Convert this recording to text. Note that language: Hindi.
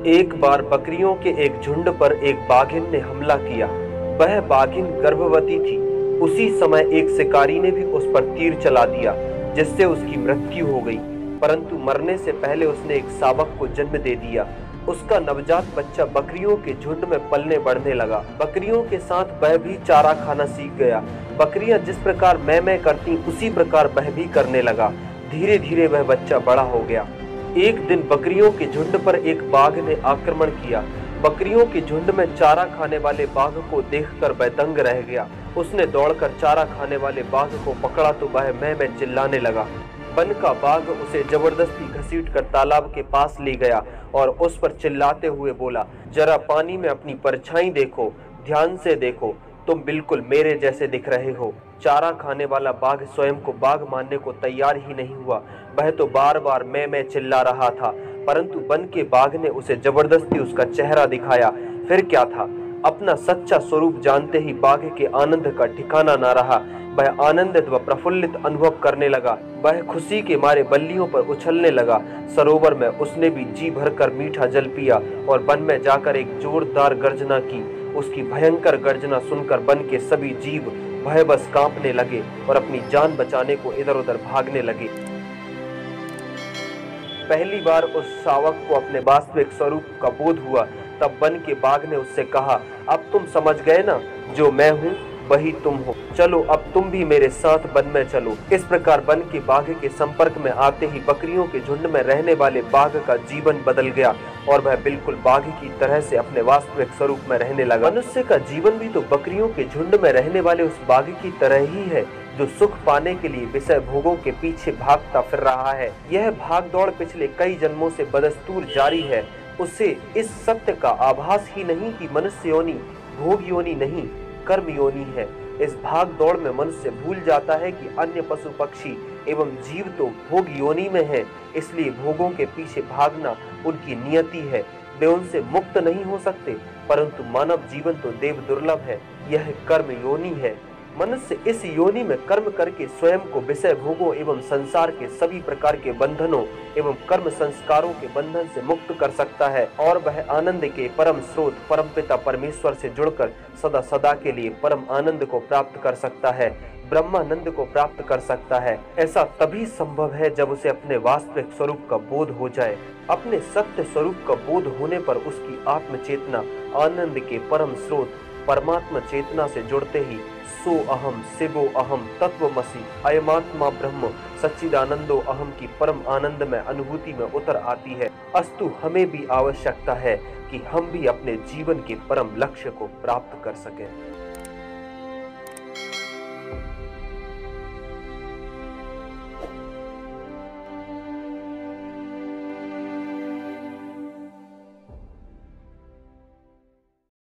एक बार बकरियों के एक झुंड पर एक बाघिन ने हमला किया। वह बाघिन गर्भवती थी। उसी समय एक शिकारी ने भी उस पर तीर चला दिया, जिससे उसकी मृत्यु हो गई। परंतु मरने से पहले उसने एक शावक को जन्म दे दिया। उसका नवजात बच्चा बकरियों के झुंड में पलने बढ़ने लगा। बकरियों के साथ वह भी चारा खाना सीख गया। बकरियां जिस प्रकार मैं करती, उसी प्रकार वह भी करने लगा। धीरे धीरे वह बच्चा बड़ा हो गया। एक दिन बकरियों के झुंड पर एक बाघ ने आक्रमण किया। बकरियों के झुंड में चारा खाने वाले बाघ को देखकर वह दंग रह गया। उसने दौड़कर चारा खाने वाले बाघ को पकड़ा तो वह मैं चिल्लाने लगा। वन का बाघ उसे जबरदस्ती घसीटकर तालाब के पास ले गया और उस पर चिल्लाते हुए बोला, जरा पानी में अपनी परछाई देखो, ध्यान से देखो, तुम बिल्कुल मेरे जैसे दिख रहे हो। चारा खाने वाला बाघ स्वयं को बाघ मानने को तैयार ही नहीं हुआ। वह तो बार बार मैं चिल्ला रहा था, परंतु वन के बाघ ने उसे जबरदस्ती उसका चेहरा दिखाया। फिर क्या था, अपना सच्चा स्वरूप जानते ही बाघ के आनंद का ठिकाना न रहा। वह आनंदित व प्रफुल्लित अनुभव करने लगा। वह खुशी के मारे बल्लियों पर उछलने लगा। सरोवर में उसने भी जी भरकर मीठा जल पिया और वन में जाकर एक जोरदार गर्जना की। उसकी भयंकर गर्जना सुनकर वन के सभी जीव भयबस कांपने लगे और अपनी जान बचाने को इधर उधर भागने लगे। पहली बार उस शावक को अपने वास्तविक स्वरूप का बोध हुआ। तब वन के बाघ ने उससे कहा, अब तुम समझ गए ना, जो मैं हूँ वही तुम हो। चलो अब तुम भी मेरे साथ वन में चलो। इस प्रकार वन के बाघ के संपर्क में आते ही बकरियों के झुंड में रहने वाले बाघ का जीवन बदल गया और वह बिल्कुल बाघ की तरह से अपने वास्तविक स्वरूप में रहने लगा। मनुष्य का जीवन भी तो बकरियों के झुंड में रहने वाले उस बाघ की तरह ही है, जो सुख पाने के लिए विषय भोगों के पीछे भागता फिर रहा है। यह भाग दौड़ पिछले कई जन्मों से बदस्तूर जारी है। उसे इस सत्य का आभास ही नहीं कि मनुष्य योनि भोग योनि नहीं, कर्म योनि है। इस भाग दौड़ में मनुष्य भूल जाता है कि अन्य पशु पक्षी एवं जीव तो भोग योनि में है, इसलिए भोगों के पीछे भागना उनकी नियति है। वे उनसे मुक्त नहीं हो सकते, परंतु मानव जीवन तो देव दुर्लभ है। यह कर्म योनि है। मनुष्य इस योनि में कर्म करके स्वयं को विषय भोगों एवं संसार के सभी प्रकार के बंधनों एवं कर्म संस्कारों के बंधन से मुक्त कर सकता है और वह आनंद के परम स्रोत परमपिता परमेश्वर से जुड़कर सदा सदा के लिए परम आनंद को प्राप्त कर सकता है, ब्रह्मानंद को प्राप्त कर सकता है। ऐसा तभी संभव है जब उसे अपने वास्तविक स्वरूप का बोध हो जाए। अपने सत्य स्वरूप का बोध होने पर उसकी आत्म चेतना आनंद के परम स्रोत परमात्मा चेतना से जुड़ते ही सो अहम शिवो अहम तत्वमसि अयमात्मा ब्रह्म सच्चिदानंदो अहम की परम आनंद में अनुभूति में उतर आती है। अस्तु हमें भी आवश्यकता है कि हम भी अपने जीवन के परम लक्ष्य को प्राप्त कर सकें।